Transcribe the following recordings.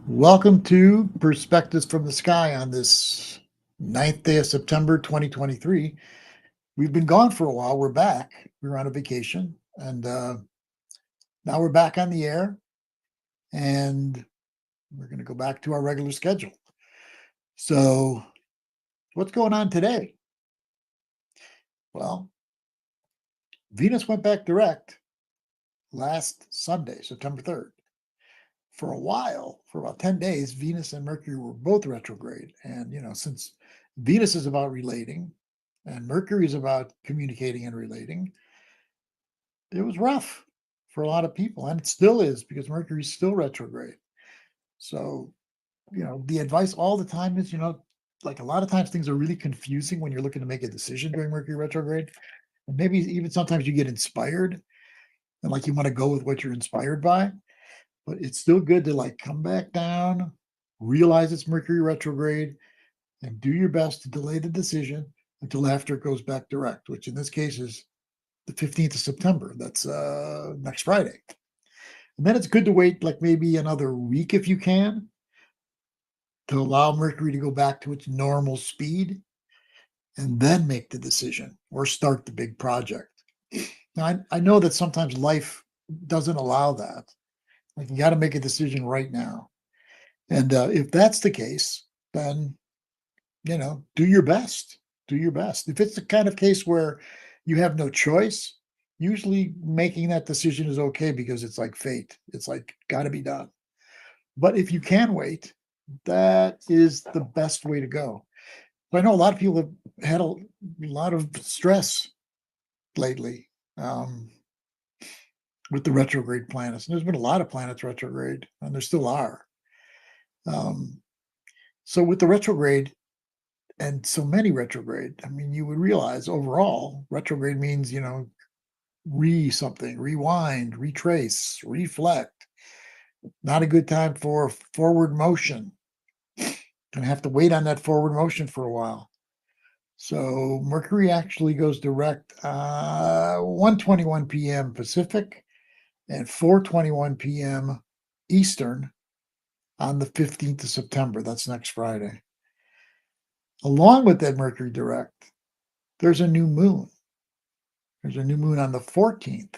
Welcome to Perspectives from the Sky on this ninth day of September 2023. We've been gone for a while. We're back. We were on a vacation and now we're back on the air and we're going to go back to our regular schedule. So, what's going on today? Well, Venus went back direct last Sunday, September 3rd. For a while, for about 10 days, Venus and Mercury were both retrograde. And, since Venus is about relating and Mercury is about communicating and relating, it was rough for a lot of people. And it still is because Mercury is still retrograde. So, the advice all the time is, like a lot of times things are really confusing when you're looking to make a decision during Mercury retrograde. And maybe even sometimes you get inspired and like you want to go with what you're inspired by. But it's still good to like come back down, realize it's Mercury retrograde, and do your best to delay the decision until after it goes back direct, which in this case is the 15th of September. That's next Friday. And then it's good to wait like maybe another week if you can to allow Mercury to go back to its normal speed and then make the decision or start the big project. Now, I know that sometimes life doesn't allow that. Like you got to make a decision right now. And if that's the case, then, do your best. Do your best. If it's the kind of case where you have no choice, usually making that decision is okay because it's like fate. It's like got to be done. But if you can wait, that is the best way to go. But I know a lot of people have had a lot of stress lately with the retrograde planets. And there's been a lot of planets retrograde, and there still are. So with the retrograde, and so many retrograde, I mean, you would realize overall, retrograde means, something, rewind, retrace, reflect. Not a good time for forward motion. Gonna have to wait on that forward motion for a while. So Mercury actually goes direct 1:21 p.m. Pacific and 4:21 p.m. Eastern on the 15th of September. That's next Friday. Along with that Mercury direct, there's a new moon. There's a new moon on the 14th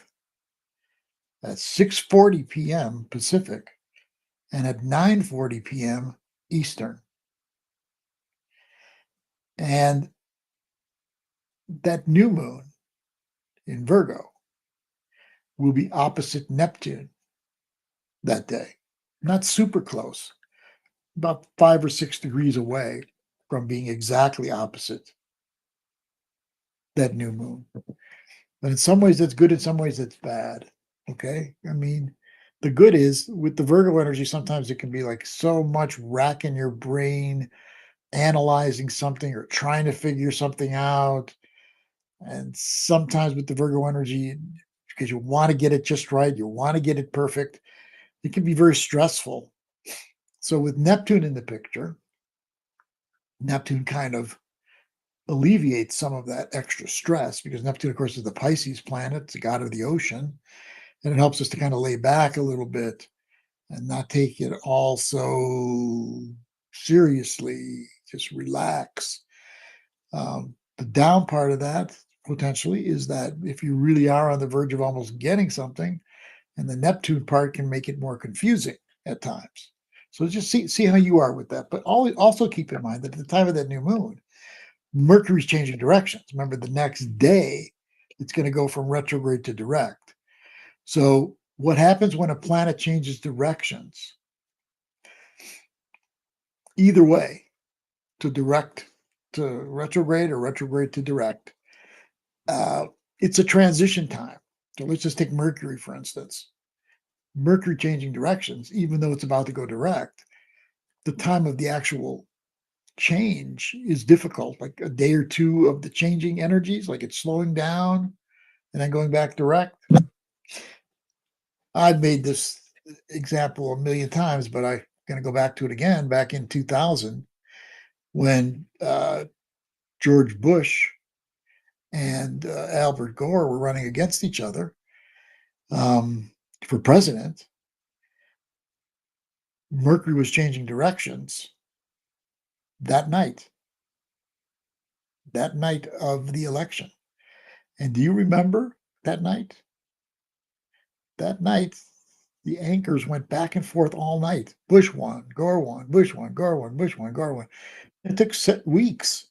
at 6:40 p.m. Pacific and at 9:40 p.m. Eastern. And that new moon in Virgo will be opposite Neptune that day. Not super close, about 5 or 6 degrees away from being exactly opposite that new moon. But in some ways that's good, in some ways that's bad. Okay. I mean, the good is with the Virgo energy, sometimes it can be like so much racking your brain, analyzing something or trying to figure something out. And sometimes with the Virgo energy, because you want to get it just right, you want to get it perfect, it can be very stressful. So with Neptune in the picture, Neptune kind of alleviates some of that extra stress because Neptune, of course, is the Pisces planet, it's the god of the ocean, and it helps us to kind of lay back a little bit and not take it all so seriously, just relax. The down part of that potentially is that if you really are on the verge of almost getting something, and the Neptune part can make it more confusing at times. So just see how you are with that. But also keep in mind that at the time of that new moon, Mercury's changing directions. Remember, the next day, it's going to go from retrograde to direct. So what happens when a planet changes directions? Either way, to direct to retrograde or retrograde to direct, it's a transition time. So let's just take Mercury, for instance. Mercury changing directions, even though it's about to go direct, the time of the actual change is difficult, like a day or two of the changing energies, like it's slowing down and then going back direct. I've made this example a million times, but I'm going to go back to it again. Back in 2000, when George Bush and Albert Gore were running against each other for president, Mercury was changing directions that night of the election. And do you remember that night? That night, the anchors went back and forth all night. Bush won, Gore won, Bush won, Gore won, Bush won, Gore won. It took weeks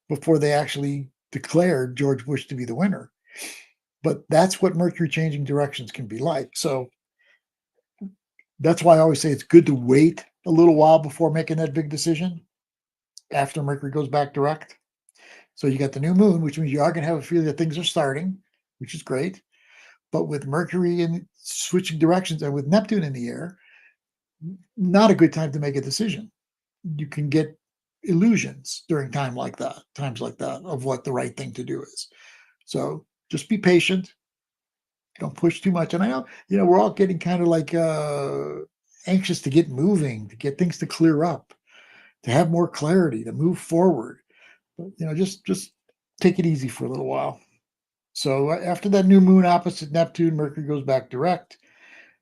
before they actually declared George Bush to be the winner. But that's what Mercury changing directions can be like. So that's why I always say it's good to wait a little while before making that big decision after Mercury goes back direct. So you got the new moon, which means you are going to have a feeling that things are starting, which is great. But with Mercury in switching directions and with Neptune in the air, not a good time to make a decision. You can get illusions during times like that, of what the right thing to do is. So just be patient. Don't push too much. And I know, we're all getting kind of like anxious to get moving, to get things to clear up, to have more clarity, to move forward. But just take it easy for a little while. So after that new moon opposite Neptune, Mercury goes back direct.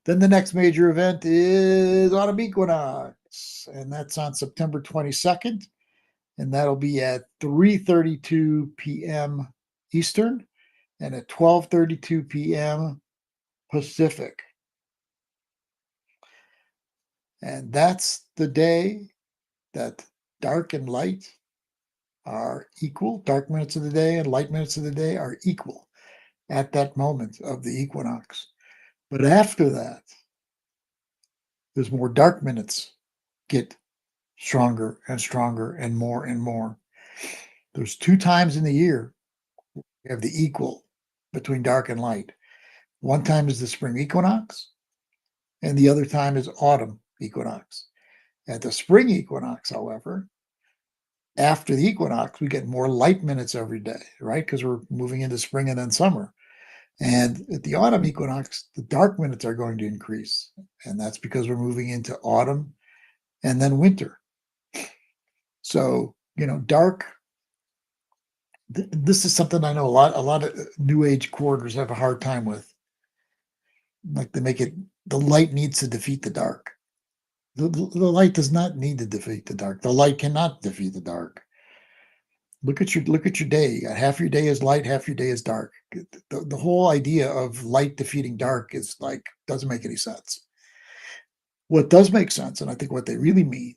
Then the next major event is autumn equinox, and that's on September 22nd, and that'll be at 3:32 p.m. Eastern and at 12:32 p.m. Pacific. And that's the day that dark and light are equal. Dark minutes of the day and light minutes of the day are equal at that moment of the equinox. But after that, there's more dark minutes get stronger and stronger and more. There's 2 times in the year we have the equal between dark and light. One time is the spring equinox, and the other time is autumn equinox. At the spring equinox, however, after the equinox, we get more light minutes every day, right? Because we're moving into spring and then summer. And at the autumn equinox, the dark minutes are going to increase. And that's because we're moving into autumn and then winter. So, dark. This is something I know a lot of New Age quarters have a hard time with. Like they make it, the light needs to defeat the dark. The light does not need to defeat the dark. The light cannot defeat the dark. Look at your day. You got half your day is light, half your day is dark. The whole idea of light defeating dark is like doesn't make any sense. What does make sense, and I think what they really mean,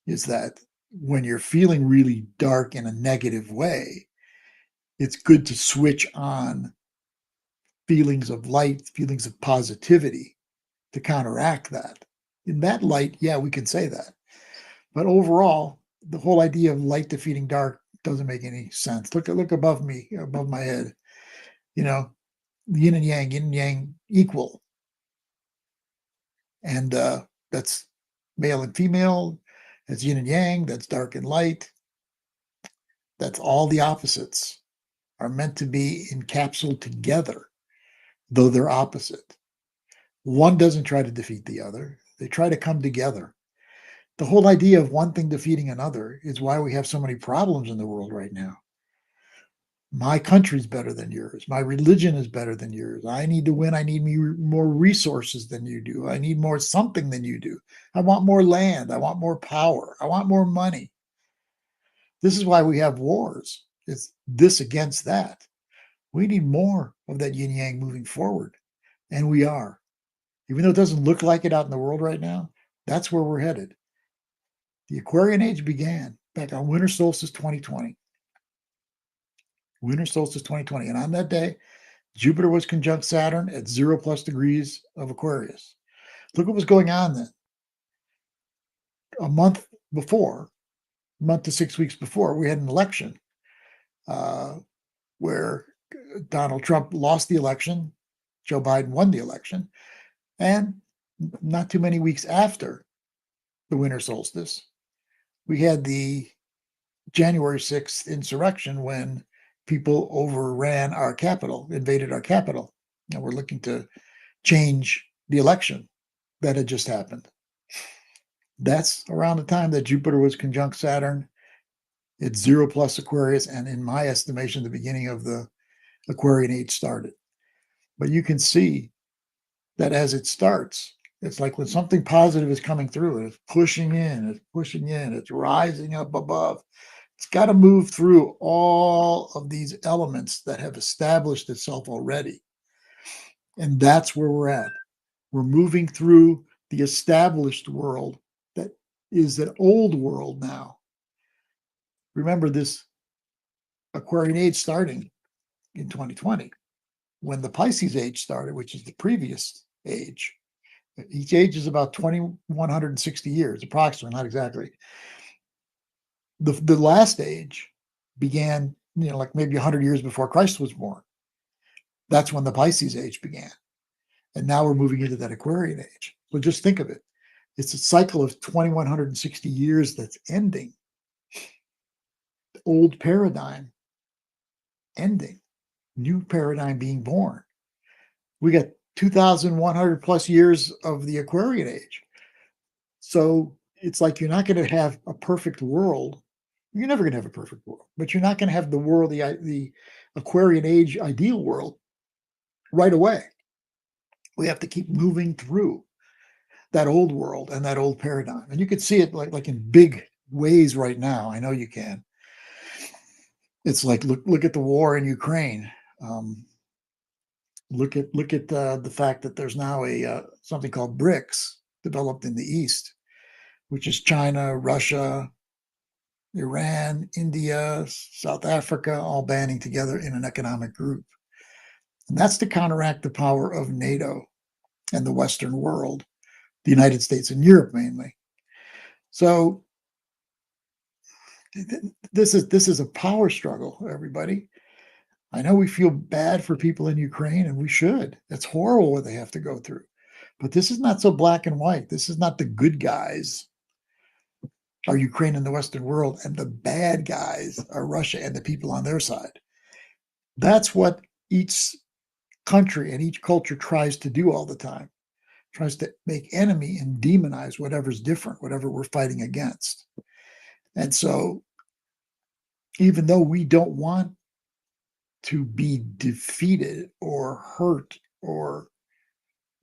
is that when you're feeling really dark in a negative way, it's good to switch on feelings of light, feelings of positivity to counteract that. In that light, yeah, we can say that. But overall, the whole idea of light defeating dark doesn't make any sense. Look above me, above my head. Yin and yang equal. And that's male and female. That's yin and yang. That's dark and light. That's all the opposites are meant to be encapsulated together, though they're opposite. One doesn't try to defeat the other. They try to come together. The whole idea of one thing defeating another is why we have so many problems in the world right now. My country's better than yours. My religion is better than yours. I need to win. I need more resources than you do. I need more something than you do. I want more land. I want more power. I want more money. This is why we have wars. It's this against that. We need more of that yin yang moving forward. And we are. Even though it doesn't look like it out in the world right now, that's where we're headed. The Aquarian Age began back on winter solstice 2020. Winter solstice 2020. And on that day, Jupiter was conjunct Saturn at 0+ degrees of Aquarius. Look what was going on then. A month to 6 weeks before, we had an election where Donald Trump lost the election, Joe Biden won the election, and not too many weeks after the winter solstice, we had the January 6th insurrection when people overran our capital, invaded our capital, and we're looking to change the election that had just happened. That's around the time that Jupiter was conjunct Saturn. It's 0+ Aquarius, and in my estimation, the beginning of the Aquarian Age started. But you can see that as it starts, It's like when something positive is coming through, it's pushing in, it's rising up above. It's got to move through all of these elements that have established itself already. And that's where we're at. We're moving through the established world that is an old world now. Remember this Aquarian age starting in 2020, when the Pisces age started, which is the previous age. Each age is about 2,160 years, approximately, not exactly. The last age began, like maybe 100 years before Christ was born. That's when the Pisces age began. And now we're moving into that Aquarian age. So just think of it. It's a cycle of 2,160 years that's ending. The old paradigm ending, new paradigm being born. We got 2,100 plus years of the Aquarian age. So it's like you're not going to have a perfect world. You're never going to have a perfect world, but you're not going to have the world, the Aquarian age ideal world right away. We have to keep moving through that old world and that old paradigm. And you can see it like in big ways right now. I know you can. It's like look at the war in Ukraine. Look at the fact that there's now a something called BRICS developed in the East, which is China, Russia, Iran, India, South Africa, all banding together in an economic group. And that's to counteract the power of NATO and the Western world, the United States and Europe mainly. So this is a power struggle, everybody. I know we feel bad for people in Ukraine, and we should. It's horrible what they have to go through. But this is not so black and white. This is not the good guys are Ukraine and the Western world, and the bad guys are Russia and the people on their side. That's what each country and each culture tries to do all the time. Tries to make enemy and demonize whatever's different, whatever we're fighting against. And so, even though we don't want to be defeated or hurt or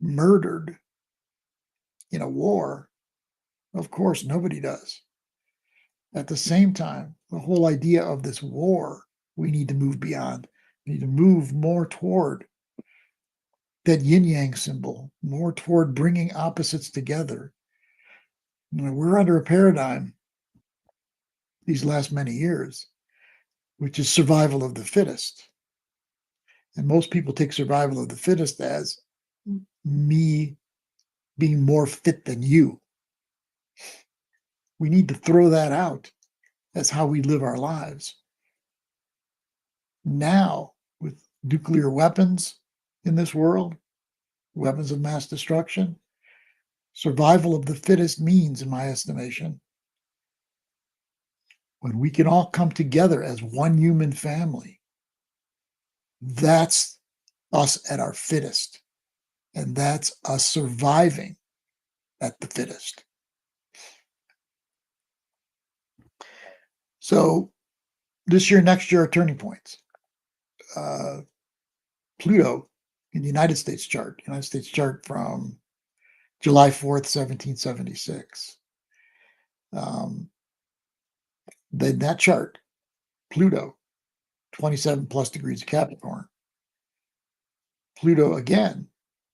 murdered in a war, of course, nobody does. At the same time, the whole idea of this war, we need to move beyond. We need to move more toward that yin yang symbol, more toward bringing opposites together. We're under a paradigm these last many years, which is survival of the fittest. And most people take survival of the fittest as me being more fit than you. We need to throw that out as how we live our lives. Now, with nuclear weapons in this world, weapons of mass destruction, survival of the fittest means, in my estimation, when we can all come together as one human family, that's us at our fittest. And that's us surviving at the fittest. So this year, next year are turning points. Pluto in the United States chart from July 4th, 1776. Then that chart, Pluto, 27 plus degrees of Capricorn. Pluto again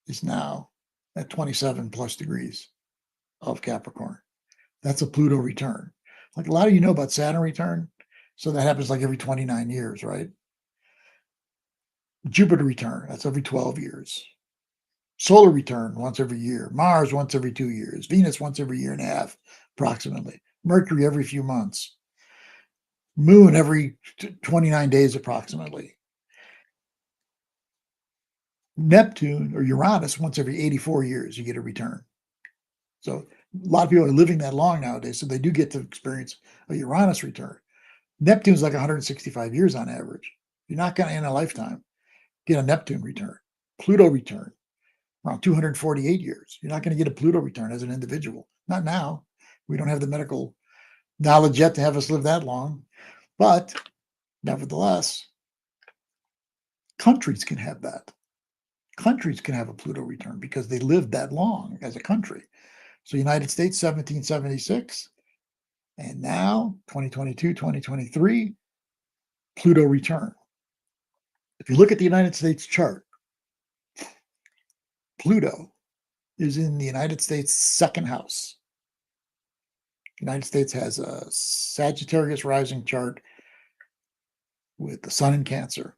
is now at 27 plus degrees of Capricorn. That's a Pluto return. Like a lot of you know about Saturn return. So that happens like every 29 years, right? Jupiter return, that's every 12 years. Solar return once every year. Mars once every 2 years. Venus once every year and a half, approximately. Mercury every few months. Moon every 29 days, approximately. Neptune or Uranus once every 84 years, you get a return. So a lot of people are living that long nowadays, so they do get to experience a Uranus return. Neptune's like 165 years on average. You're not going to, in a lifetime, get a Neptune return. Pluto return, around 248 years. You're not going to get a Pluto return as an individual. Not now. We don't have the medical knowledge yet to have us live that long. But nevertheless, countries can have that. countries can have a Pluto return because they lived that long as a country. So United States, 1776, and now 2022, 2023, Pluto return. If you look at the United States chart, Pluto is in the United States' second house. The United States has a Sagittarius rising chart with the sun in Cancer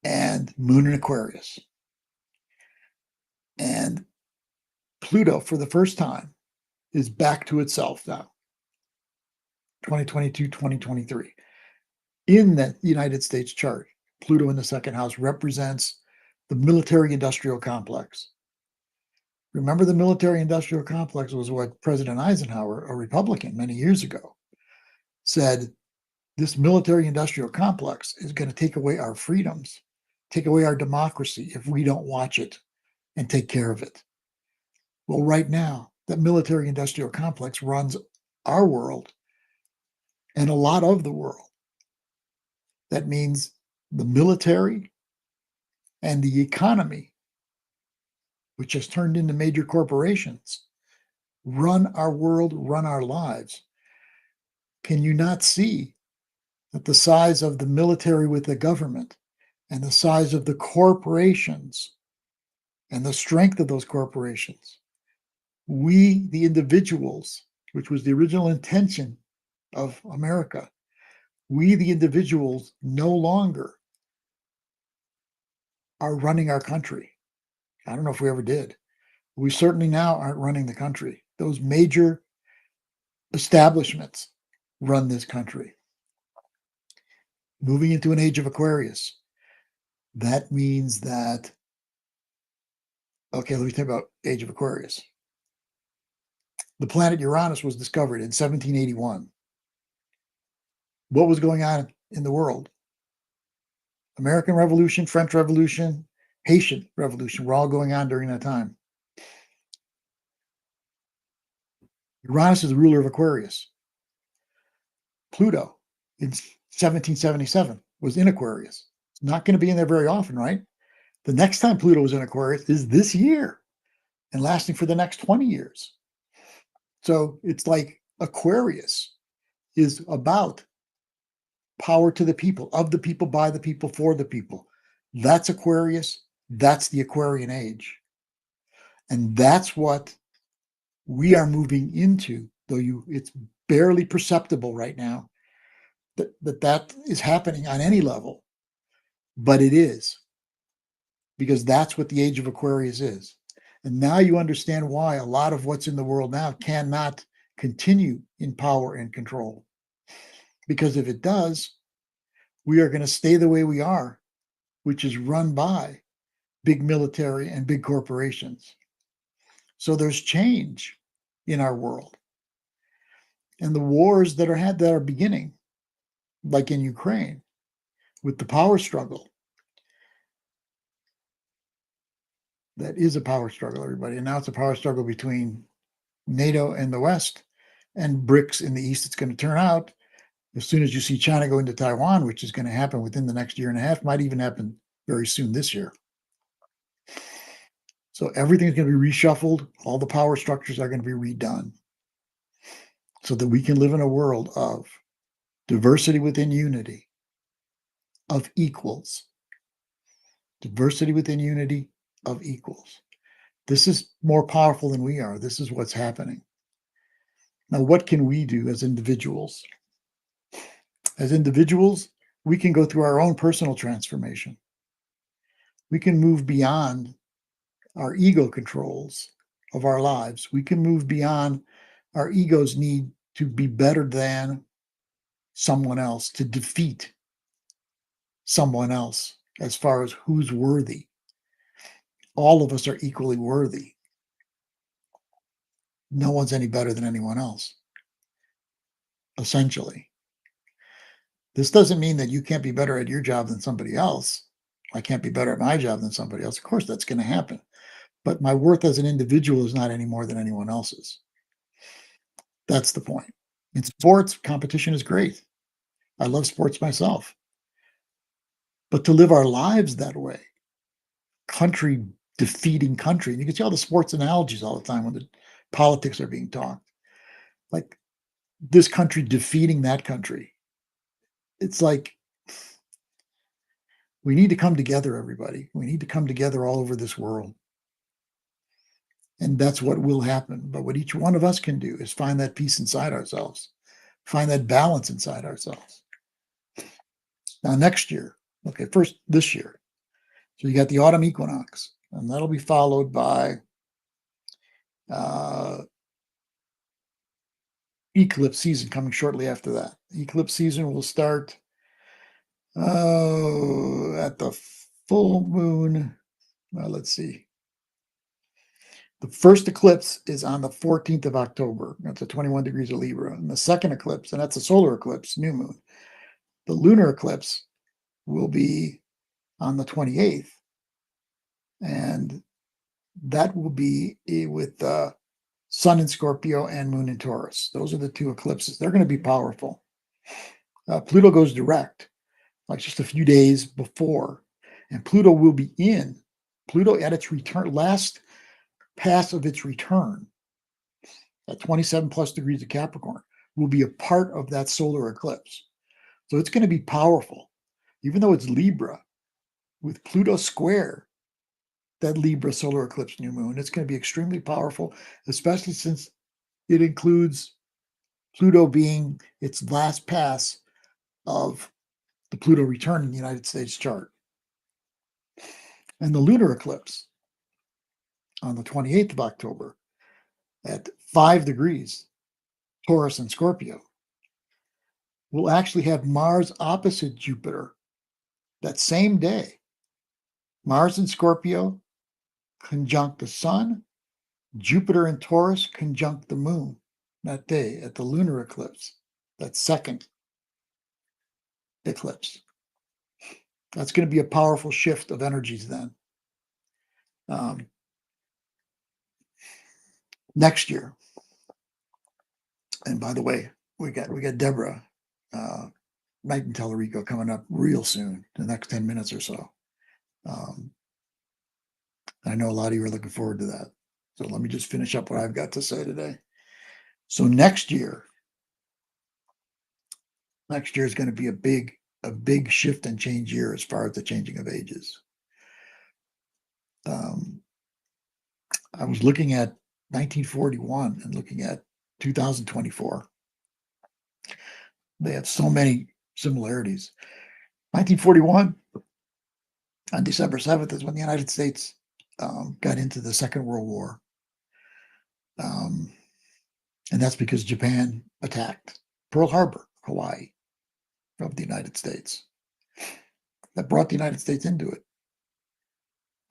and moon in Aquarius. And Pluto, for the first time, is back to itself now, 2022, 2023. In the United States chart, Pluto in the second house represents the military-industrial complex. Remember, the military-industrial complex was what President Eisenhower, a Republican many years ago, said this military-industrial complex is going to take away our freedoms, take away our democracy if we don't watch it and take care of it. Well, right now, that military-industrial complex runs our world and a lot of the world. That means the military and the economy, which has turned into major corporations, run our world, run our lives. Can you not see that the size of the military with the government and the size of the corporations and the strength of those corporations, we, the individuals, which was the original intention of America, we, the individuals, no longer are running our country. I don't know if we ever did. We certainly now aren't running the country. Those major establishments run this country. Moving into an age of Aquarius, that means that, okay, let me think about age of Aquarius. The planet Uranus was discovered in 1781. What was going on in the world? American Revolution, French Revolution, Haitian Revolution were all going on during that time. Uranus is the ruler of Aquarius. Pluto in 1777 was in Aquarius. It's not going to be in there very often, right? The next time Pluto was in Aquarius is this year and lasting for the next 20 years. So it's like Aquarius is about power to the people, of the people, by the people, for the people. That's Aquarius. That's the Aquarian age. And that's what we are moving into, though it's barely perceptible right now that is happening on any level. But it is, because that's what the age of Aquarius is. And now you understand why a lot of what's in the world now cannot continue in power and control. Because if it does, we are going to stay the way we are, which is run by big military and big corporations. So there's change in our world. And the wars that are beginning, like in Ukraine, with the power struggle. That is a power struggle, everybody. And now it's a power struggle between NATO and the West and BRICS in the East. It's going to turn out as soon as you see China go into Taiwan, which is going to happen within the next year and a half, might even happen very soon this year. So everything's going to be reshuffled. All the power structures are going to be redone so that we can live in a world of diversity within unity, of equals. Diversity within unity, of equals. This is more powerful than we are. This is what's happening. Now, what can we do as individuals? As individuals, we can go through our own personal transformation. We can move beyond our ego controls of our lives. We can move beyond our ego's need to be better than someone else, to defeat someone else as far as who's worthy. All of us are equally worthy. No one's any better than anyone else, essentially. This doesn't mean that you can't be better at your job than somebody else. I can't be better at my job than somebody else. Of course, that's going to happen. But my worth as an individual is not any more than anyone else's. That's the point. In sports, competition is great. I love sports myself. But to live our lives that way, country defeating country. And you can see all the sports analogies all the time when the politics are being talked. Like this country defeating that country. It's like we need to come together, everybody. We need to come together all over this world. And that's what will happen. But what each one of us can do is find that peace inside ourselves, find that balance inside ourselves. Now, next year, okay, first this year. So you got the autumn equinox, and that'll be followed by eclipse season coming shortly after that. Eclipse season will start at the full moon. Well, let's see. The first eclipse is on the 14th of October. That's at 21 degrees of Libra. And the second eclipse, and that's a solar eclipse, new moon. The lunar eclipse will be on the 28th. And that will be with Sun in Scorpio and Moon in Taurus. Those are the two eclipses. They're going to be powerful. Pluto goes direct, like just a few days before. And Pluto will be in. Pluto at its return, last pass of its return at 27 plus degrees of Capricorn will be a part of that solar eclipse. So it's going to be powerful. Even though it's Libra, with Pluto square that Libra solar eclipse new moon, it's going to be extremely powerful, especially since it includes Pluto being its last pass of the Pluto return in the United States chart. And the lunar eclipse on the 28th of October at 5 degrees, Taurus and Scorpio, will actually have Mars opposite Jupiter that same day. Mars in Scorpio conjunct the Sun, Jupiter and Taurus conjunct the Moon that day at the lunar eclipse, that second eclipse. That's going to be a powerful shift of energies then. Next year, and by the way, we got Deborah Knighton Tallarico coming up real soon, the next 10 minutes or so. I know a lot of you are looking forward to that. So let me just finish up what I've got to say today. So next year is going to be a big shift and change year as far as the changing of ages. I was looking at 1941 and looking at 2024. They have so many similarities. 1941, on December 7th, is when the United States got into the Second World War. And that's because Japan attacked Pearl Harbor, Hawaii, from the United States. That brought the United States into it,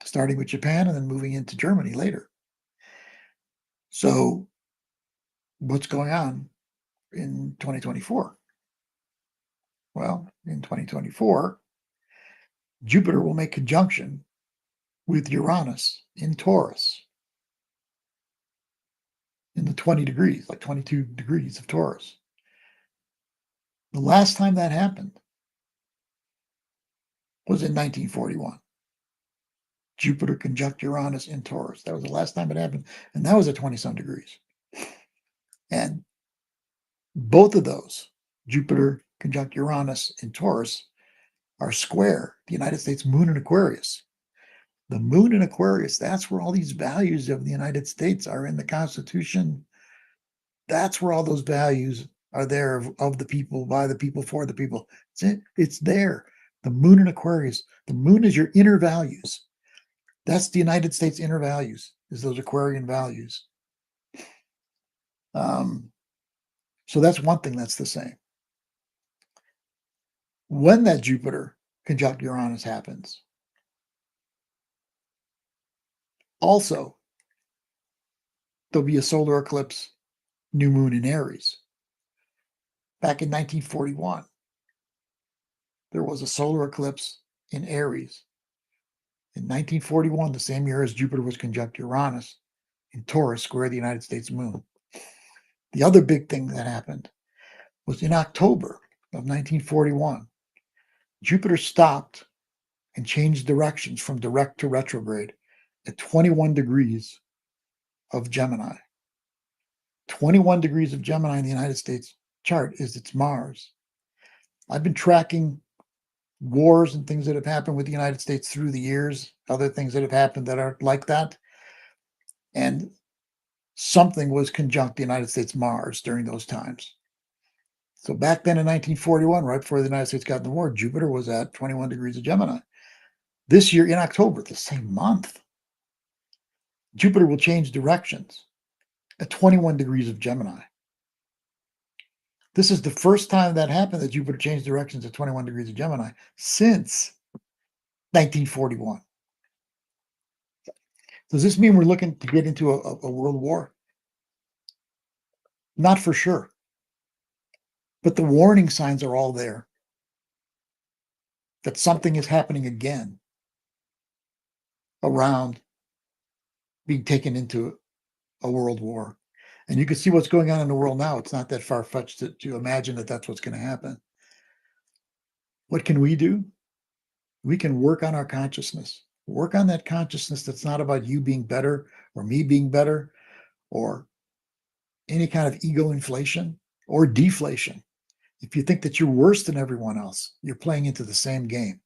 starting with Japan and then moving into Germany later. So what's going on in 2024? Well, in 2024, Jupiter will make conjunction with Uranus in Taurus in the 20 degrees, like 22 degrees of Taurus. The last time that happened was in 1941. Jupiter conjunct Uranus in Taurus. That was the last time it happened. And that was at 20-some degrees. And both of those, Jupiter conjunct Uranus in Taurus, are square the United States moon in Aquarius. The moon in Aquarius, that's where all these values of the United States are in the Constitution. That's where all those values are there of the people, by the people, for the people. It's there. The moon in Aquarius. The moon is your inner values. That's the United States inner values, is those Aquarian values. So that's one thing that's the same. When that Jupiter conjunct Uranus happens, also, there'll be a solar eclipse, new moon in Aries. Back in 1941, there was a solar eclipse in Aries. In 1941, the same year as Jupiter was conjunct Uranus in Taurus, square the United States moon. The other big thing that happened was in October of 1941, Jupiter stopped and changed directions from direct to retrograde at 21 degrees of Gemini. 21 degrees of Gemini in the United States chart is its Mars. I've been tracking wars and things that have happened with the United States through the years, other things that have happened that are like that. And something was conjunct the United States Mars during those times. So back then in 1941, right before the United States got in the war, Jupiter was at 21 degrees of Gemini. This year in October, the same month, Jupiter will change directions at 21 degrees of Gemini. This is the first time that happened that Jupiter changed directions at 21 degrees of Gemini since 1941. Does this mean we're looking to get into a world war? Not for sure. But the warning signs are all there that something is happening again around being taken into a world war. And you can see what's going on in the world now. It's not that far-fetched to imagine that that's what's going to happen. What can we do? We can work on our consciousness. Work on that consciousness that's not about you being better or me being better or any kind of ego inflation or deflation. If you think that you're worse than everyone else, you're playing into the same game.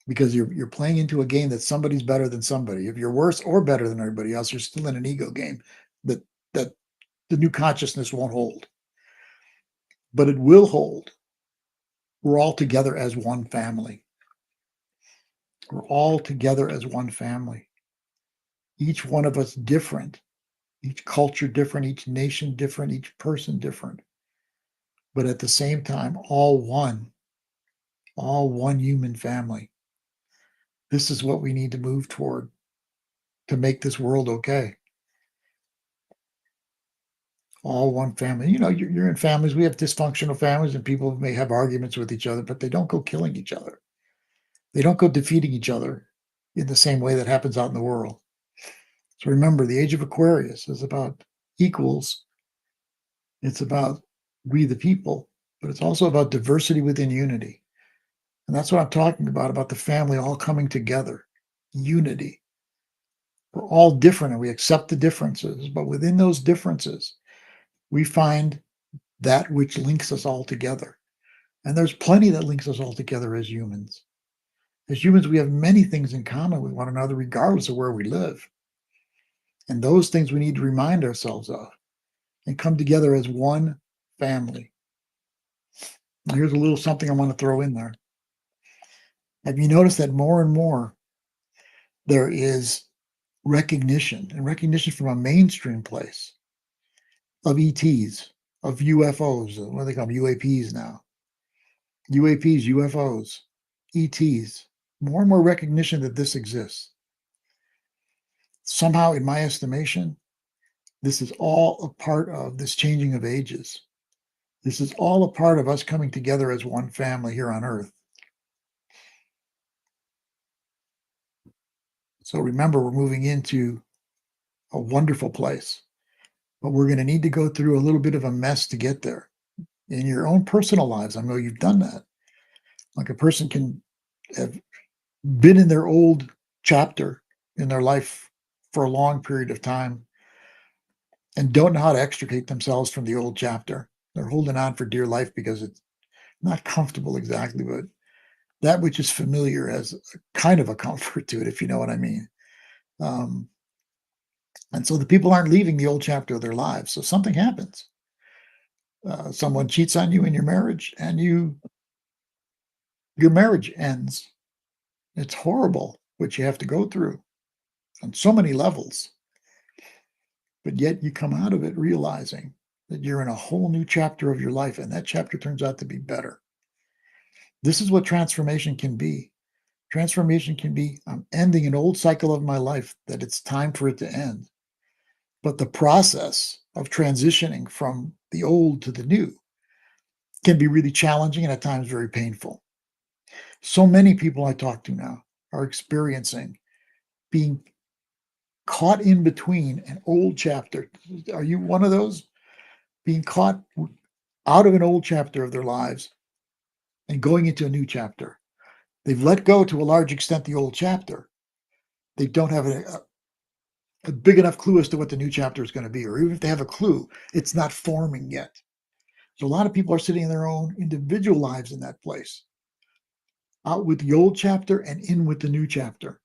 Because you're playing into a game that somebody's better than somebody. If you're worse or better than everybody else, you're still in an ego game that the new consciousness won't hold. But it will hold. We're all together as one family. We're all together as one family. Each one of us different. Each culture different, each nation different, each person different. But at the same time, all one human family. This is what we need to move toward to make this world okay. All one family. You know, you're in families. We have dysfunctional families, and people may have arguments with each other, but they don't go killing each other. They don't go defeating each other in the same way that happens out in the world. So remember, the age of Aquarius is about equals. It's about we the people, but it's also about diversity within unity. And that's what I'm talking about the family all coming together, unity. We're all different and we accept the differences, but within those differences, we find that which links us all together. And there's plenty that links us all together as humans. As humans, we have many things in common with one another, regardless of where we live. And those things we need to remind ourselves of and come together as one family. Now, here's a little something I want to throw in there. Have you noticed that more and more there is recognition and recognition from a mainstream place of ETs, of UFOs, what do they call them? UAPs now. UAPs, UFOs, ETs. More and more recognition that this exists. Somehow, in my estimation, this is all a part of this changing of ages. This is all a part of us coming together as one family here on Earth. So remember, we're moving into a wonderful place, but we're going to need to go through a little bit of a mess to get there. In your own personal lives, I know you've done that. Like a person can have been in their old chapter in their life for a long period of time and don't know how to extricate themselves from the old chapter. They're holding on for dear life because it's not comfortable exactly, but that which is familiar has a kind of a comfort to it, if you know what I mean. And so the people aren't leaving the old chapter of their lives. So something happens. Someone cheats on you in your marriage, and your marriage ends. It's horrible what you have to go through on so many levels. But yet you come out of it realizing that you're in a whole new chapter of your life, and that chapter turns out to be better. This is what transformation can be. Transformation can be, I'm ending an old cycle of my life that it's time for it to end. But the process of transitioning from the old to the new can be really challenging and at times very painful. So many people I talk to now are experiencing being caught in between an old chapter. Are you one of those? Being caught out of an old chapter of their lives and going into a new chapter. They've let go to a large extent the old chapter. They don't have a big enough clue as to what the new chapter is going to be, or even if they have a clue, it's not forming yet. So a lot of people are sitting in their own individual lives in that place, out with the old chapter and in with the new chapter.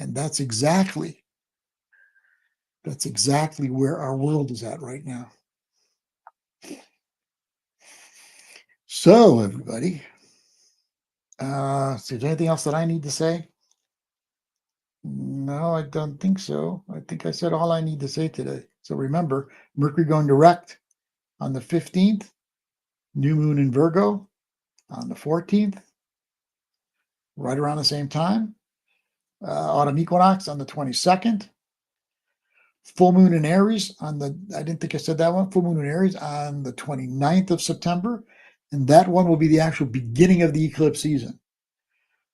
And that's exactly where our world is at right now. So, everybody, is there anything else that I need to say? No, I don't think so. I think I said all I need to say today. So remember, Mercury going direct on the 15th, new moon in Virgo on the 14th, right around the same time. Autumn equinox on the 22nd. Full moon in Aries on the, I didn't think I said that one, full moon in Aries on the 29th of September. And that one will be the actual beginning of the eclipse season,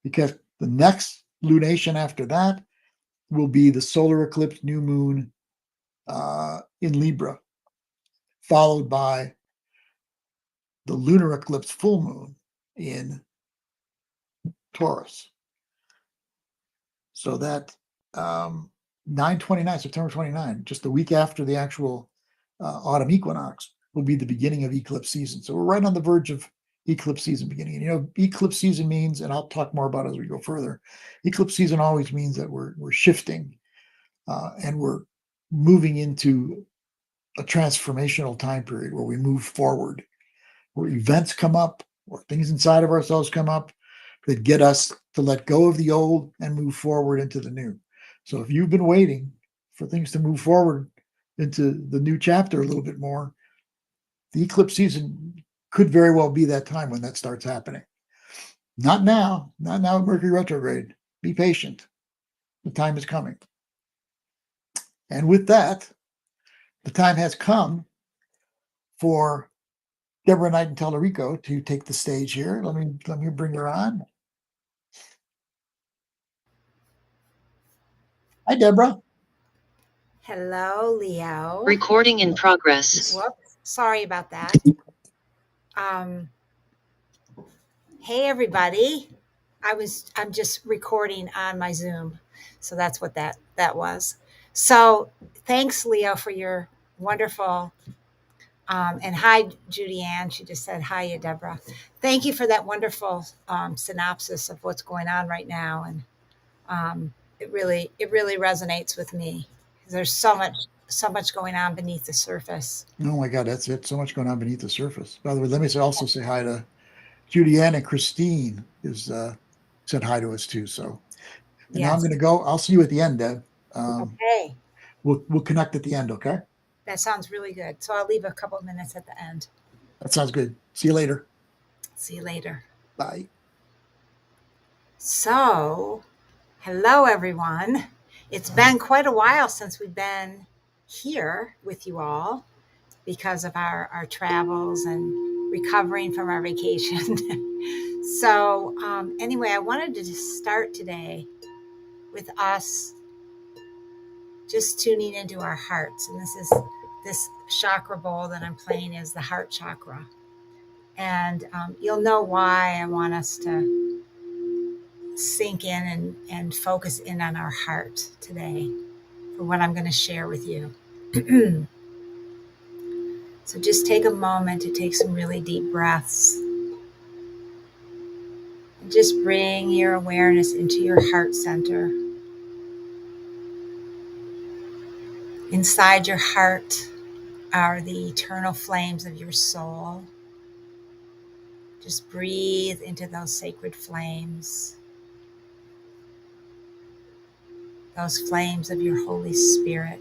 because the next lunation after that will be the solar eclipse new moon in Libra, followed by the lunar eclipse full moon in Taurus. So that 9/29, September 29, just a week after the actual autumn equinox, will be the beginning of eclipse season. So we're right on the verge of eclipse season beginning. And eclipse season means, and I'll talk more about it as we go further, eclipse season always means that we're shifting and we're moving into a transformational time period where we move forward, where events come up, or things inside of ourselves come up that get us to let go of the old and move forward into the new. So if you've been waiting for things to move forward into the new chapter a little bit more, the eclipse season could very well be that time when that starts happening. Not now at Mercury retrograde. Be patient. The time is coming. And with that, the time has come for Deborah Knighton Tallarico to take the stage here. Let me bring her on. Hi, Deborah. Hello, Leo. Recording in progress. Whoops, sorry about that. Hey, everybody. I'm just recording on my Zoom, so that's what that was. So thanks, Leo, for your wonderful. And hi, Judy Ann. She just said hi, Deborah. Thank you for that wonderful synopsis of what's going on right now, and it really resonates with me. There's so much going on beneath the surface. Oh my God, that's it. So much going on beneath the surface. By the way, let me also say hi to Judy Ann, and Christine is said hi to us too. So and now I'm going to go. I'll see you at the end, Deb. Okay. We'll connect at the end, okay? That sounds really good. So I'll leave a couple of minutes at the end. That sounds good. See you later. See you later. Bye. So, hello, everyone. It's been quite a while since we've been here with you all because of our travels and recovering from our vacation. So, anyway, I wanted to start today with us just tuning into our hearts. And this chakra bowl that I'm playing is the heart chakra. And you'll know why I want us to sink in and focus in on our heart today for what I'm going to share with you. So just take a moment to take some really deep breaths. And just bring your awareness into your heart center. Inside your heart are the eternal flames of your soul. Just breathe into those sacred flames, those flames of your Holy Spirit.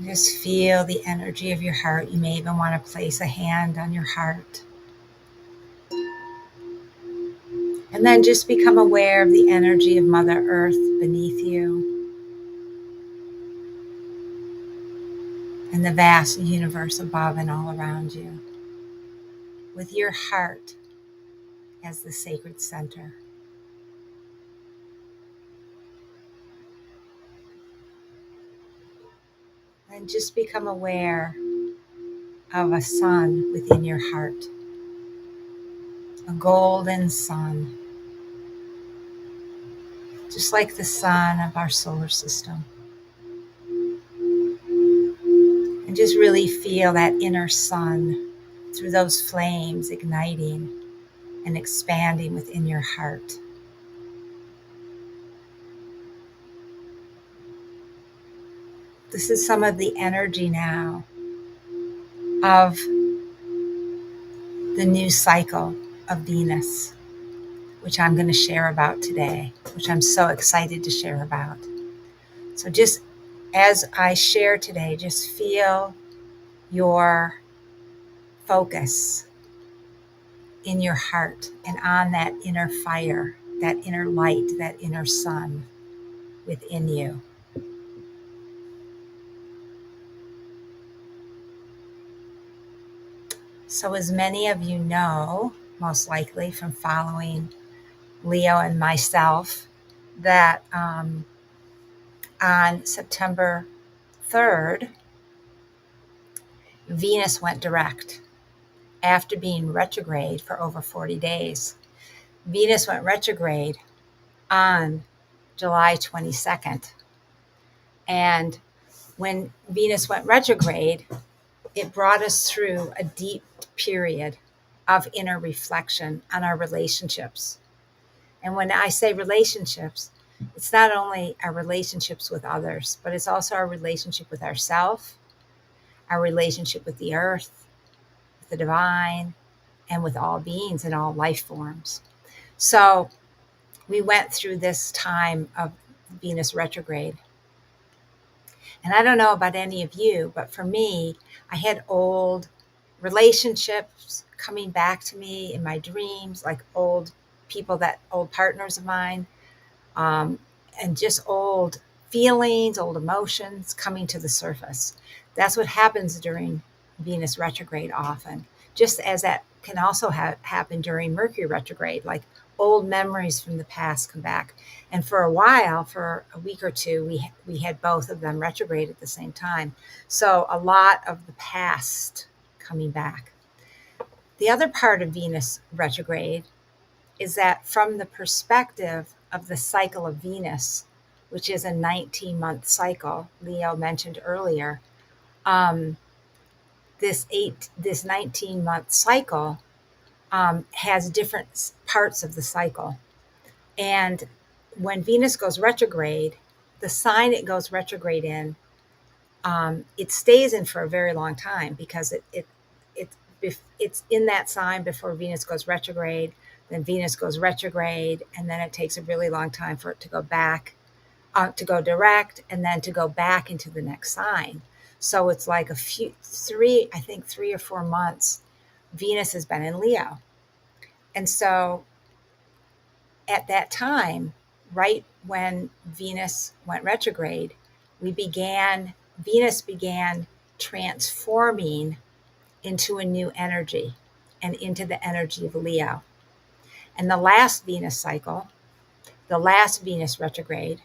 Just feel the energy of your heart. You may even want to place a hand on your heart. And then just become aware of the energy of Mother Earth beneath you and the vast universe above and all around you, with your heart as the sacred center. And just become aware of a sun within your heart, a golden sun, just like the sun of our solar system. And just really feel that inner sun through those flames igniting and expanding within your heart. This is some of the energy now of the new cycle of Venus, which I'm going to share about today, which I'm so excited to share about. So just as I share today, just feel your focus in your heart and on that inner fire, that inner light, that inner sun within you. So as many of you know, most likely from following Leo and myself, that on September 3rd, Venus went direct after being retrograde for over 40 days. Venus went retrograde on July 22nd. And when Venus went retrograde, it brought us through a deep period of inner reflection on our relationships. And when I say relationships, it's not only our relationships with others, but it's also our relationship with ourselves, our relationship with the earth, with the divine, and with all beings and all life forms. So we went through this time of Venus retrograde. And I don't know about any of you, but for me, I had old relationships coming back to me in my dreams, like old partners of mine, and just old feelings, old emotions coming to the surface. That's what happens during Venus retrograde often, just as that can also happen during Mercury retrograde, like old memories from the past come back. And for a while, for a week or two, we had both of them retrograde at the same time. So a lot of the past coming back. The other part of Venus retrograde is that from the perspective of the cycle of Venus, which is a 19-month cycle, Leo mentioned earlier, this 19-month cycle has different parts of the cycle. And when Venus goes retrograde, the sign it goes retrograde in, it stays in for a very long time because it's in that sign before Venus goes retrograde. Then Venus goes retrograde, and then it takes a really long time for it to go back, to go direct, and then to go back into the next sign. So it's like 3 or 4 months, Venus has been in Leo. And so at that time, right when Venus went retrograde, Venus began transforming into a new energy and into the energy of Leo. And the last Venus cycle, the last Venus retrograde,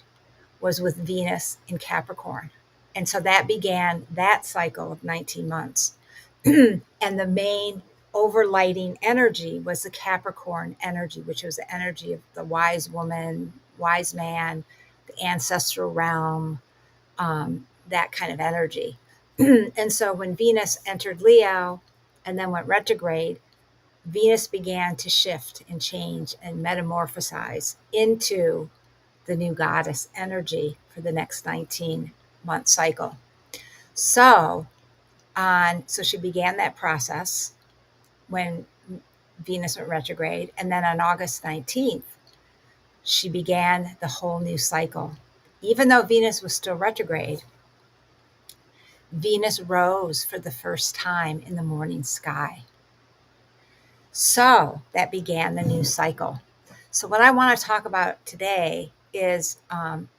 was with Venus in Capricorn. And so that began that cycle of 19 months. And the main overlighting energy was the Capricorn energy, which was the energy of the wise woman, wise man, the ancestral realm, that kind of energy. And so when Venus entered Leo and then went retrograde, Venus began to shift and change and metamorphosize into the new goddess energy for the next 19-month cycle. So she began that process when Venus went retrograde. And then on August 19th, she began the whole new cycle. Even though Venus was still retrograde, Venus rose for the first time in the morning sky. So that began the new cycle. So what I want to talk about today is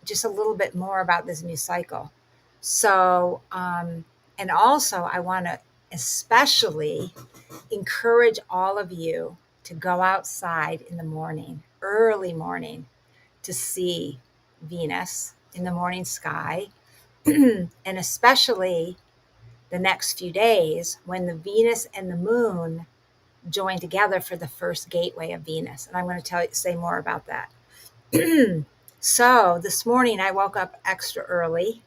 just a little bit more about this new cycle. So, and also I want to especially encourage all of you to go outside in the morning, early morning, to see Venus in the morning sky, and especially the next few days when the Venus and the moon join together for the first gateway of Venus. And I'm going to say more about that. So this morning I woke up extra early,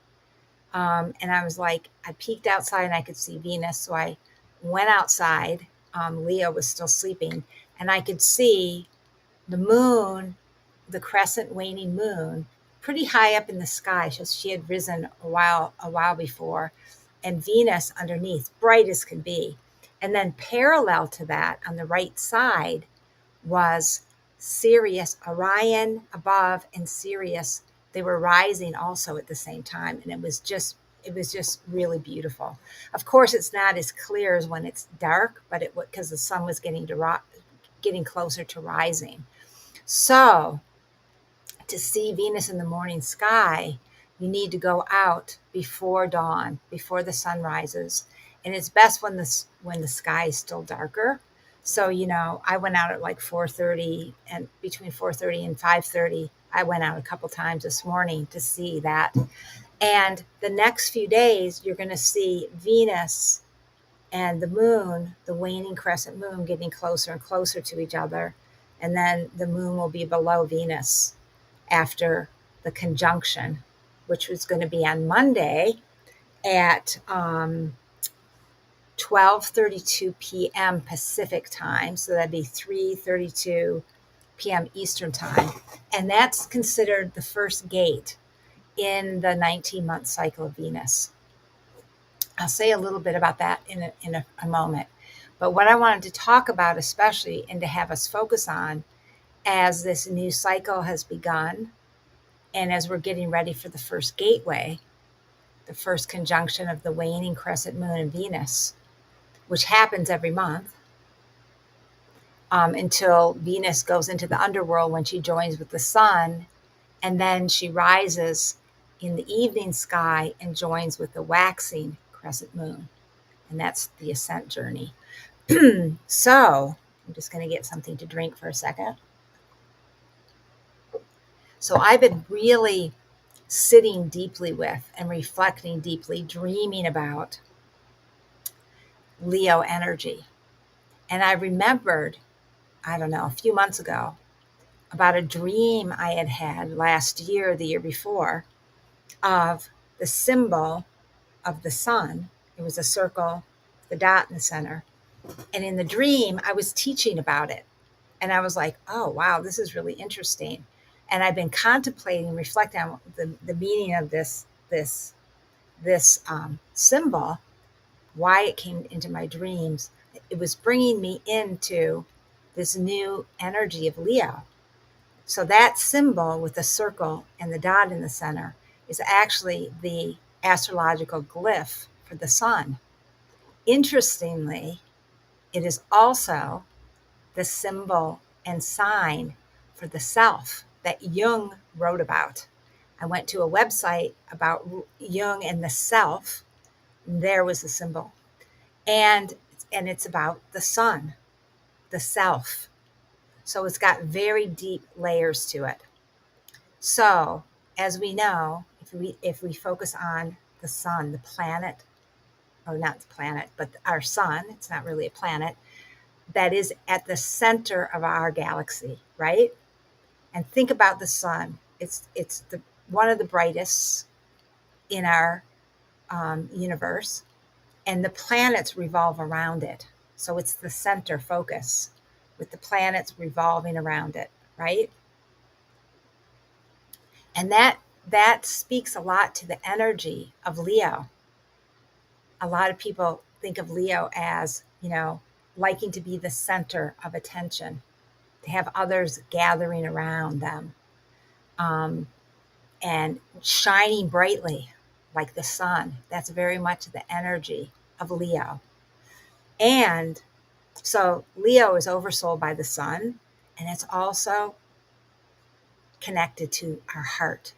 and I was like, I peeked outside and I could see Venus. So I went outside. Leo was still sleeping, and I could see the moon, the crescent waning moon, pretty high up in the sky. So she had risen a while before, and Venus underneath, bright as could be. And then parallel to that on the right side was Sirius, Orion above, and Sirius. They were rising also at the same time, and it was just really beautiful. Of course, it's not as clear as when it's dark, but it because the sun was getting closer to rising. So, to see Venus in the morning sky, you need to go out before dawn, before the sun rises, and it's best when the sky is still darker. So, I went out at like 4:30, and between 4:30 and 5:30, I went out a couple times this morning to see that. And the next few days, you're going to see Venus and the moon, the waning crescent moon, getting closer and closer to each other. And then the moon will be below Venus after the conjunction, which was going to be on Monday at 12:32 p.m. Pacific time. So that'd be 3:32 p.m. Eastern time. And that's considered the first gate in the 19-month cycle of Venus. I'll say a little bit about that in a moment. But what I wanted to talk about especially, and to have us focus on as this new cycle has begun, and as we're getting ready for the first gateway, the first conjunction of the waning crescent moon and Venus, which happens every month, until Venus goes into the underworld when she joins with the sun, and then she rises in the evening sky and joins with the waxing crescent moon. And that's the ascent journey. So I'm just going to get something to drink for a second. So I've been really sitting deeply with and reflecting deeply, dreaming about Leo energy. And I remembered, I don't know, a few months ago, about a dream I had had last year, the year before, of the symbol of the sun. It was a circle, the dot in the center. And in the dream, I was teaching about it. And I was like, oh, wow, this is really interesting. And I've been contemplating, reflecting on the meaning of this symbol, why it came into my dreams. It was bringing me into this new energy of Leo. So that symbol with the circle and the dot in the center is actually the astrological glyph for the sun. Interestingly, it is also the symbol and sign for the self that Jung wrote about. I went to a website about Jung and the self, and there was the symbol. And it's about the sun, the self. So it's got very deep layers to it. So, as we know, if we focus on the sun, the planet, or not the planet, but our sun, it's not really a planet, that is at the center of our galaxy, right? And think about the sun. It's one of the brightest in our universe, and the planets revolve around it. So it's the center focus, with the planets revolving around it, right? And that speaks a lot to the energy of Leo. A lot of people think of Leo as, liking to be the center of attention, to have others gathering around them, and shining brightly like the sun. That's very much the energy of Leo. And so Leo is oversold by the sun, and it's also connected to our heart.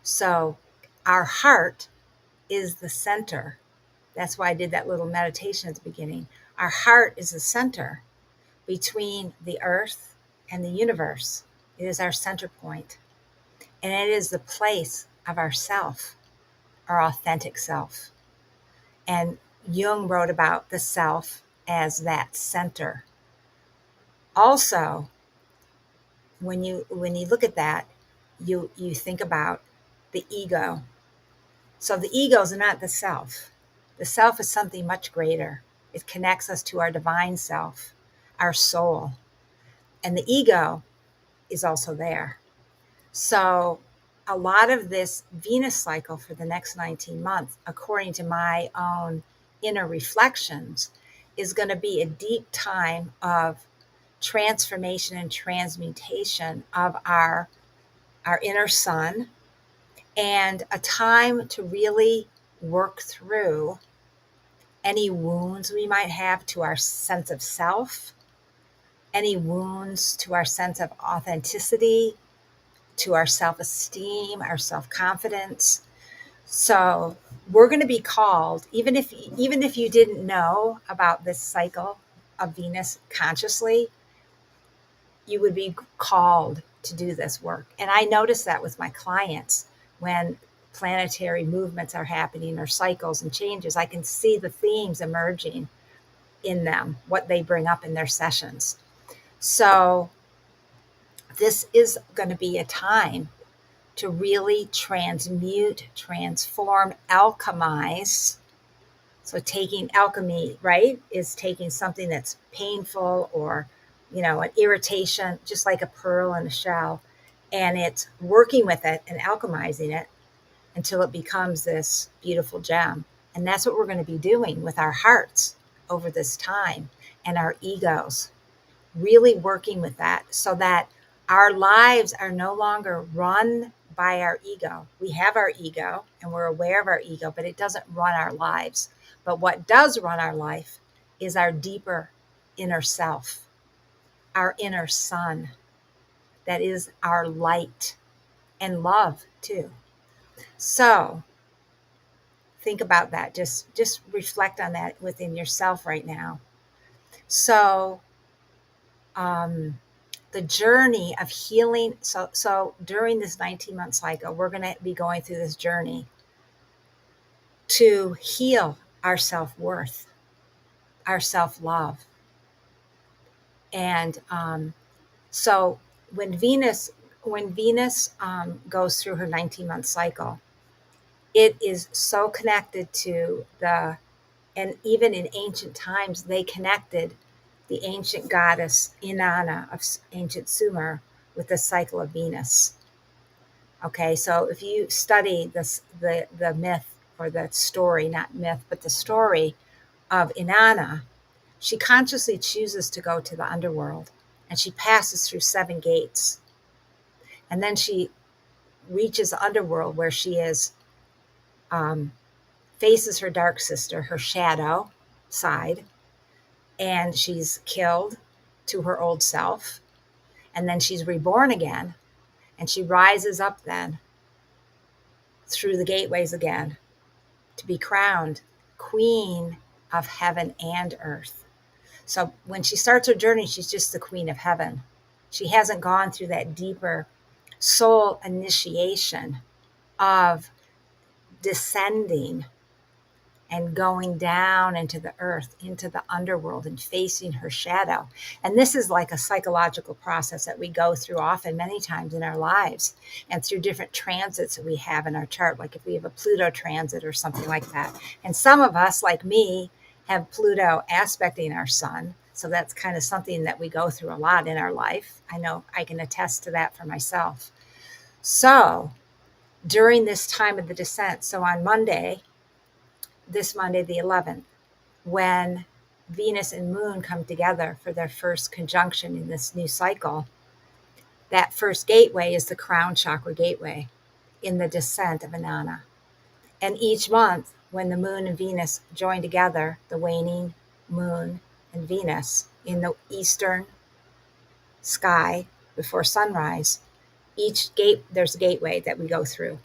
So our heart is the center. That's why I did that little meditation at the beginning. Our heart is the center between the earth and the universe. It is our center point. And it is the place of our self, our authentic self. And Jung wrote about the self as that center. Also, when you look at that, you think about the ego. So the ego is not the self. The self is something much greater. It connects us to our divine self, our soul. And the ego is also there. So a lot of this Venus cycle for the next 19 months, according to my own inner reflections, is going to be a deep time of transformation and transmutation of our inner sun, and a time to really work through any wounds we might have to our sense of self, any wounds to our sense of authenticity, to our self-esteem, our self-confidence. So we're going to be called, even if you didn't know about this cycle of Venus consciously, you would be called to do this work. And I notice that with my clients when planetary movements are happening or cycles and changes. I can see the themes emerging in them, what they bring up in their sessions. So this is going to be a time to really transmute, transform, alchemize. So taking alchemy, right, is taking something that's painful or, an irritation, just like a pearl in a shell, and it's working with it and alchemizing it until it becomes this beautiful gem. And that's what we're going to be doing with our hearts over this time, and our egos, really working with that so that our lives are no longer run by our ego. We have our ego and we're aware of our ego, but it doesn't run our lives. But what does run our life is our deeper inner self, our inner sun, that is our light and love too. So think about that. Just reflect on that within yourself right now. So the journey of healing. So during this 19-month cycle, we're going to be going through this journey to heal our self-worth, our self-love. And so when Venus goes through her 19-month cycle, it is so connected to and even in ancient times, they connected the ancient goddess Inanna of ancient Sumer with the cycle of Venus. Okay, so if you study the myth, or the story, not myth, but the story of Inanna, she consciously chooses to go to the underworld, and she passes through 7 gates. And then she reaches the underworld, where she faces her dark sister, her shadow side, and she's killed to her old self. And then she's reborn again, and she rises up then through the gateways again to be crowned queen of heaven and earth. So when she starts her journey, she's just the queen of heaven. She hasn't gone through that deeper soul initiation of descending and going down into the earth, into the underworld, and facing her shadow. And this is like a psychological process that we go through often, many times in our lives, and through different transits that we have in our chart, like if we have a Pluto transit or something like that. And some of us, like me, have Pluto aspecting our sun. So that's kind of something that we go through a lot in our life. I know I can attest to that for myself. So during this time of the descent, so on this Monday, the 11th, when Venus and Moon come together for their first conjunction in this new cycle, that first gateway is the crown chakra gateway in the descent of Inanna. And each month, when the Moon and Venus join together, the waning Moon and Venus in the eastern sky before sunrise, there's a gateway that we go through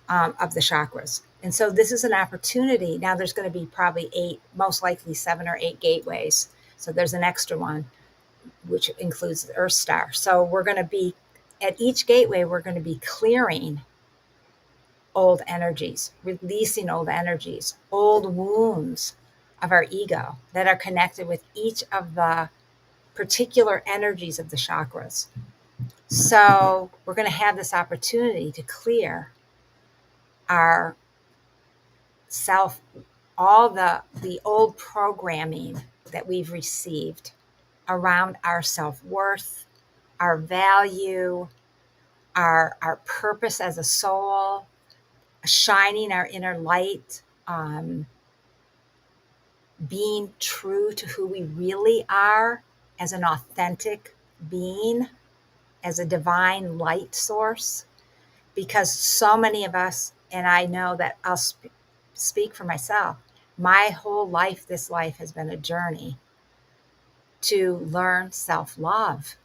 of the chakras. And so this is an opportunity. Now there's going to be probably 8, most likely 7 or 8 gateways. So there's an extra one, which includes the Earth star. So we're going to be, at each gateway, we're going to be clearing old energies, releasing old energies, old wounds of our ego that are connected with each of the particular energies of the chakras. So we're going to have this opportunity to clear our self, all the old programming that we've received around our self-worth, our value, our purpose as a soul, shining our inner light, being true to who we really are as an authentic being, as a divine light source. Because so many of us, and I know that I'll speak for myself, my whole life, this life has been a journey to learn self-love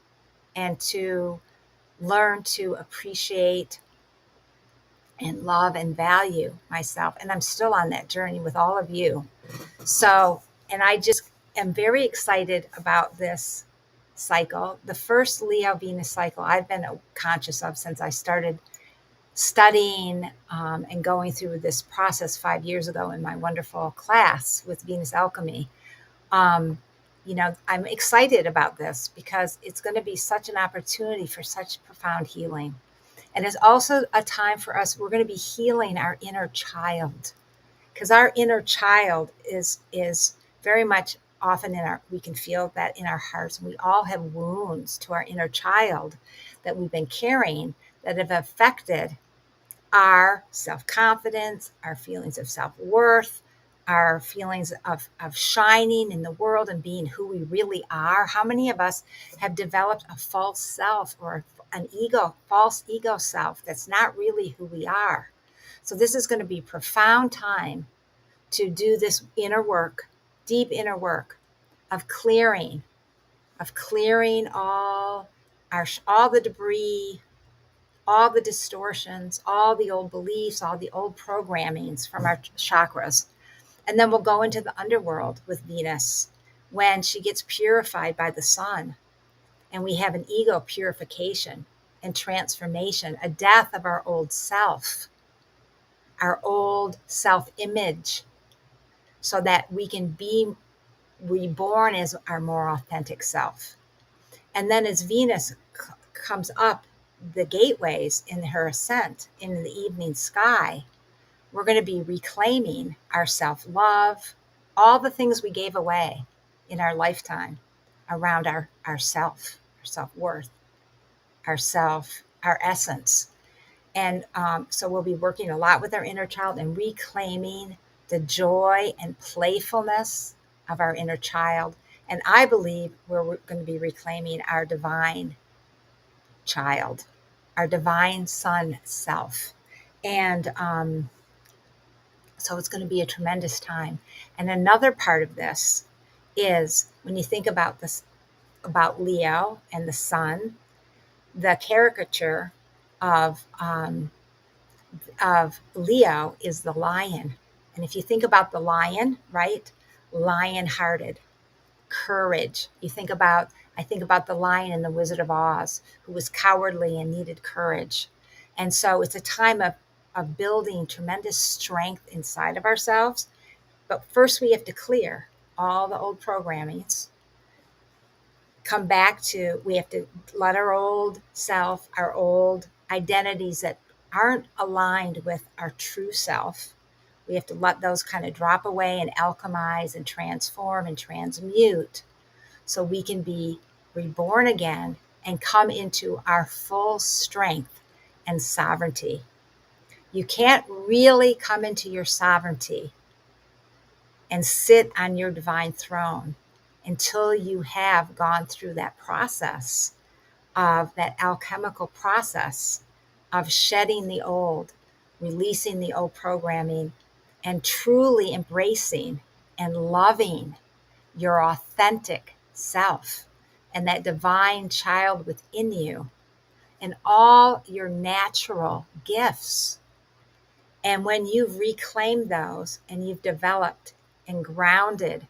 and to learn to appreciate and love and value myself. And I'm still on that journey with all of you. So, and I just am very excited about this cycle. The first Leo Venus cycle I've been conscious of since I started studying and going through this process 5 years ago in my wonderful class with Venus Alchemy. I'm excited about this because it's going to be such an opportunity for such profound healing. And it's also a time for us, we're going to be healing our inner child, because our inner child is very much often we can feel that in our hearts. We all have wounds to our inner child that we've been carrying that have affected our self-confidence, our feelings of self-worth, our feelings of shining in the world and being who we really are. How many of us have developed a false self or an false ego self that's not really who we are? So this is going to be a profound time to do this inner work, deep inner work of clearing all the debris, all the distortions, all the old beliefs, all the old programmings from our chakras. And then we'll go into the underworld with Venus when she gets purified by the sun. And we have an ego purification and transformation, a death of our old self, our old self-image, so that we can be reborn as our more authentic self. And then as Venus comes up the gateways in her ascent in the evening sky, we're going to be reclaiming our self-love, all the things we gave away in our lifetime around our self, our self-worth, our essence. And so we'll be working a lot with our inner child and reclaiming the joy and playfulness of our inner child. And I believe we're going to be reclaiming our divine child, our divine son self. And so it's going to be a tremendous time. And another part of this is when you think about this, about Leo and the sun, the caricature of Leo is the lion. And if you think about the lion, right? Lion-hearted, courage. I think about the lion in the Wizard of Oz, who was cowardly and needed courage. And so it's a time of building tremendous strength inside of ourselves. But first we have to clear all the old programmings, we have to let our old self, our old identities that aren't aligned with our true self, we have to let those kind of drop away and alchemize and transform and transmute so we can be reborn again and come into our full strength and sovereignty. You can't really come into your sovereignty and sit on your divine throne until you have gone through that process of that alchemical process of shedding the old, releasing the old programming, and truly embracing and loving your authentic self and that divine child within you and all your natural gifts. And when you've reclaimed those and you've developed and grounded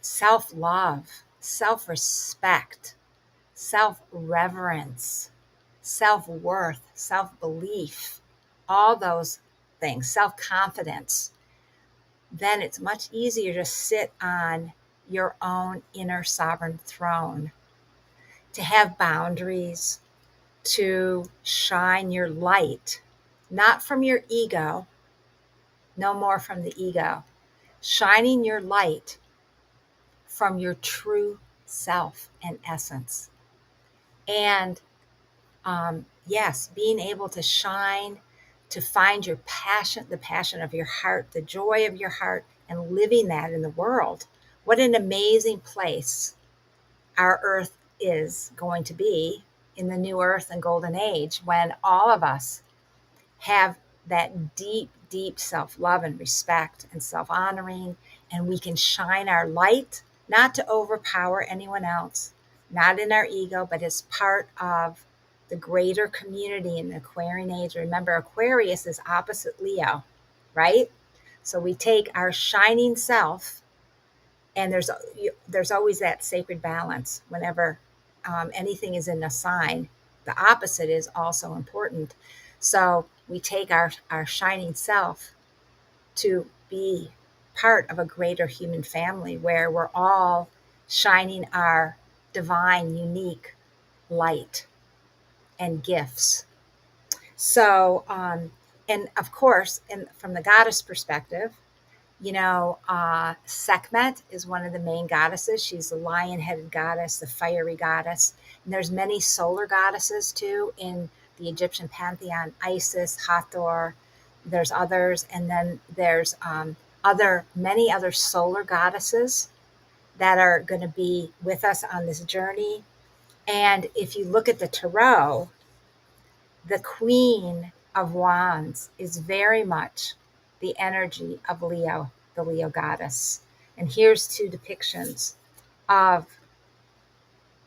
self-love, self-respect, self-reverence, self-worth, self-belief, all those things, self-confidence, then it's much easier to sit on your own inner sovereign throne, to have boundaries, to shine your light, not from your ego, no more from the ego, shining your light from your true self and essence. And yes, being able to shine, to find your passion, the passion of your heart, the joy of your heart, and living that in the world. What an amazing place our earth is going to be in the new earth and golden age, when all of us have that deep, deep self love and respect and self honoring, and we can shine our light, not to overpower anyone else, not in our ego, but as part of the greater community in the Aquarian age. Remember, Aquarius is opposite Leo, right? So we take our shining self, and there's always that sacred balance whenever anything is in a sign. The opposite is also important. So we take our shining self to be part of a greater human family where we're all shining our divine, unique light and gifts. So, and of course, from the goddess perspective, Sekhmet is one of the main goddesses. She's the lion-headed goddess, the fiery goddess. And there's many solar goddesses too in the Egyptian pantheon: Isis, Hathor. There's others, and then there's many other solar goddesses that are going to be with us on this journey. And if you look at the tarot, the Queen of Wands is very much the energy of Leo, the Leo goddess. And here's two depictions of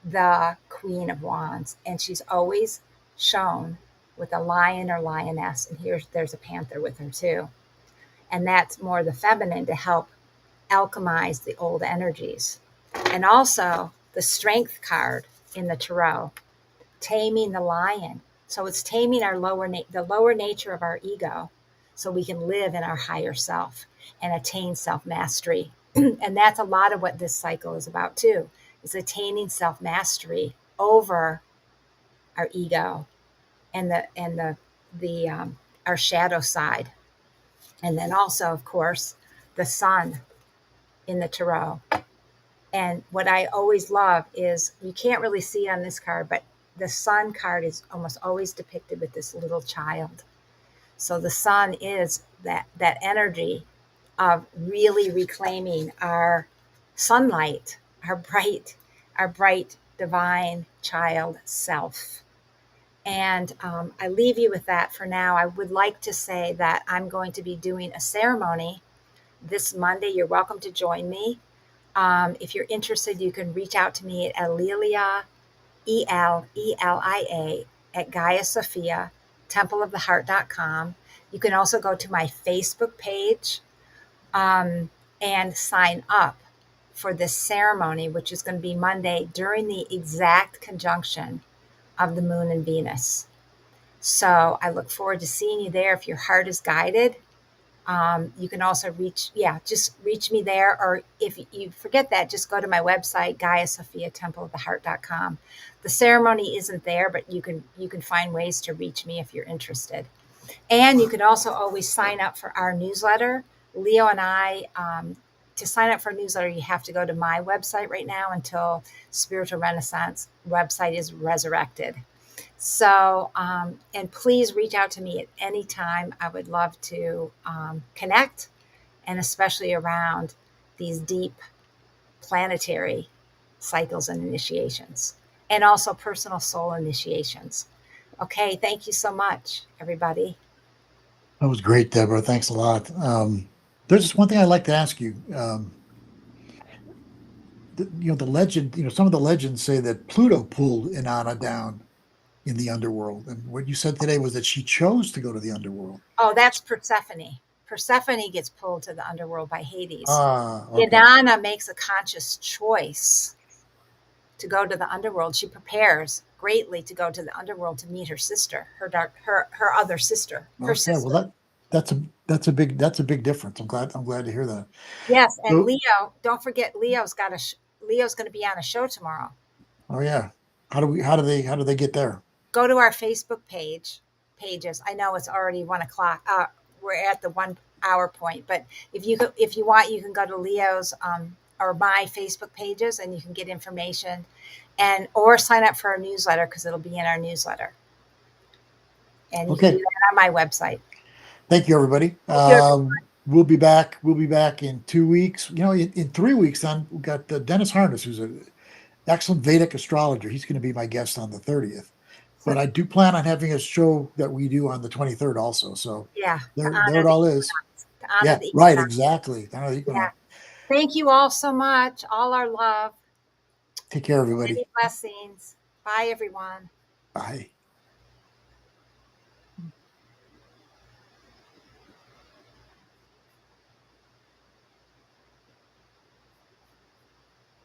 the Queen of Wands. And she's always shown with a lion or lioness. And there's a panther with her too. And that's more the feminine, to help alchemize the old energies. And also the Strength card in the tarot, taming the lion. So it's taming our the lower nature of our ego, so we can live in our higher self and attain self-mastery. And that's a lot of what this cycle is about too, is attaining self-mastery over our ego and our shadow side. And then also, of course, the sun in the tarot. And what I always love is, you can't really see on this card, but the sun card is almost always depicted with this little child. So the sun is that energy of really reclaiming our sunlight, our bright divine child self. And I leave you with that for now. I would like to say that I'm going to be doing a ceremony this Monday. You're welcome to join me. If you're interested, you can reach out to me at Elelia, Elia, at Gaia Sophia, templeoftheheart.com. You can also go to my Facebook page and sign up for this ceremony, which is going to be Monday during the exact conjunction of the moon and Venus. So I look forward to seeing you there if your heart is guided. You can also just reach me there. Or if you forget that, just go to my website, GaiaSophiaTempleOfTheHeart.com. The ceremony isn't there, but you can find ways to reach me if you're interested. And you can also always sign up for our newsletter. Leo and I, to sign up for a newsletter, you have to go to my website right now until Spiritual Renaissance website is resurrected. So, and please reach out to me at any time. I would love to connect, and especially around these deep planetary cycles and initiations, and also personal soul initiations. Okay, thank you so much, everybody. That was great, Deborah. Thanks a lot. There's just one thing I'd like to ask you. The legend, some of the legends say that Pluto pulled Inanna down in the underworld. And what you said today was that she chose to go to the underworld. Oh, that's Persephone. Persephone gets pulled to the underworld by Hades. Okay. Inanna makes a conscious choice to go to the underworld. She prepares greatly to go to the underworld to meet her sister, her other sister, her Okay, sister. well that's a big difference. I'm glad to hear that. Yes, and So, Leo, don't forget Leo's Leo's going to be on a show tomorrow. oh yeah, how do they get there? Go to our Facebook pages. I know it's already 1 o'clock. We're at the 1 hour point, but if you want, you can go to Leo's or my Facebook pages, and you can get information, and or sign up for our newsletter because it'll be in our newsletter, and you can do Okay, that on my website. thank you, everybody. Thank you, everyone. We'll be back. We'll be back in 2 weeks. In 3 weeks, then we've got Dennis Harness, who's an excellent Vedic astrologer. He's going to be my guest on the 30th. But I do plan on having a show that we do on the 23rd also. So Yeah, there it all is. to honor Yeah, the right, equinox. exactly. I know the Yeah. equinox. Thank you all so much. All our love. Take care, Many everybody. blessings. Bye, everyone. Bye.